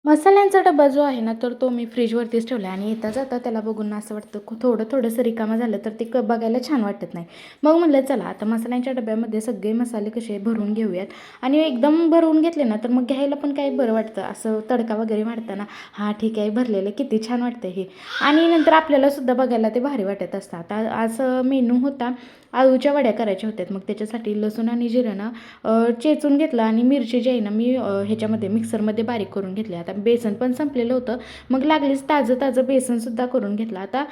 मसाल्यांचा डब्बा जो आहे ना, तर तो मी फ्रीजवरतीच ठेवला आहे आणि येता जाता त्याला बघून असं वाटतं थोडंसं रिकामं झालं तर ते बघायला छान वाटत नाही. मग म्हटलं चला आता मसाल्यांच्या डब्यामध्ये सगळे मसाले कसे भरून घेऊयात आणि एकदम भरून घेतले ना, तर मग घ्यायला पण काही बरं वाटतं. असं तडका वगैरे मारताना, हां ठीक आहे भरलेलं किती छान वाटतं हे आणि नंतर आपल्यालासुद्धा बघायला ते भारी वाटत असतं. आता आज मेनू होता आळूच्या वड्या करायच्या होत्या. मग त्याच्यासाठी लसूण आणि जिरं ना चेचून घेतलं आणि मिरची जी आहे ना मी ह्याच्यामध्ये मिक्सरमध्ये बारीक करून घेतली. आता बेसन पण संपलेलं होतं. मग लागलीच ताजं बेसनसुद्धा करून घेतलं. आता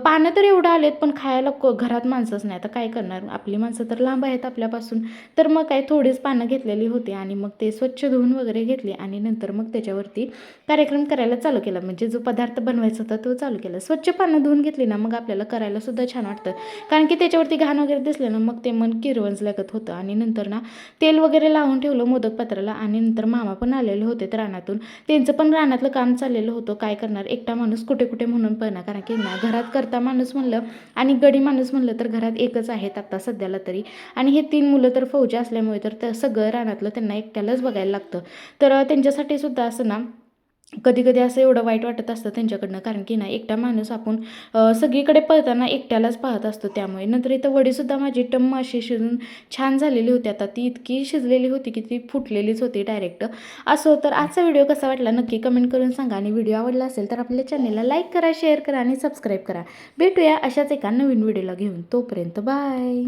पानं तर एवढं आलेत पण खायला घरात माणसंच नाही. आता काय करणार? आपली माणसं तर लांब आहेत आपल्यापासून. तर मग काय थोडीच पानं घेतलेली होती आणि मग ते स्वच्छ धुवून वगैरे घेतली आणि नंतर मग त्याच्यावरती कार्यक्रम करायला चालू केला. म्हणजे जो पदार्थ बनवायचा होता तो चालू केला. स्वच्छ पानं धुवून घेतली ना मग आपल्याला करायला सुद्धा छान वाटतं. कारण की त्याच्यावरती घाण वगैरे दिसले ना मग ते मन किरवंजल्यागत होतं आणि नंतर ना तेल वगैरे लावून ठेवलं मोदक पात्राला आणि नंतर मामा पण आलेले होते तर रानातून. त्यांचं पण रानातलं काम चाललेलं होतं. काय करणार एकटा माणूस कुठे कुठे म्हणून पळणार. कारण की ना घरात करता माणूस म्हणलं आणि गडी माणूस म्हणलं तर घरात एकच आहेत आता सध्याला तरी. आणि हे 3 मुलं तर फौजी असल्यामुळे तर सगळं रानातलं त्यांना एकट्यालाच बघायला लागतं. तर त्यांच्यासाठी सुद्धा असं ना कधी कधी असं एवढं वाईट वाटत असतं त्यांच्याकडनं. कारण की ना एकटा माणूस आपण सगळीकडे पळताना एकट्यालाच पाहत असतो. त्यामुळे नंतर इथं वडीसुद्धा माझी टम्म अशी शिजून छान झालेली होती. आता ती इतकी शिजलेली होती की ती फुटलेलीच होती डायरेक्ट. असो तर आजचा व्हिडिओ कसा वाटला नक्की कमेंट करून सांगा आणि व्हिडिओ आवडला असेल तर आपल्या चॅनलला लाईक करा, शेअर करा आणि सबस्क्राईब करा. भेटूया अशाच एका नवीन व्हिडिओला घेऊन. तोपर्यंत बाय.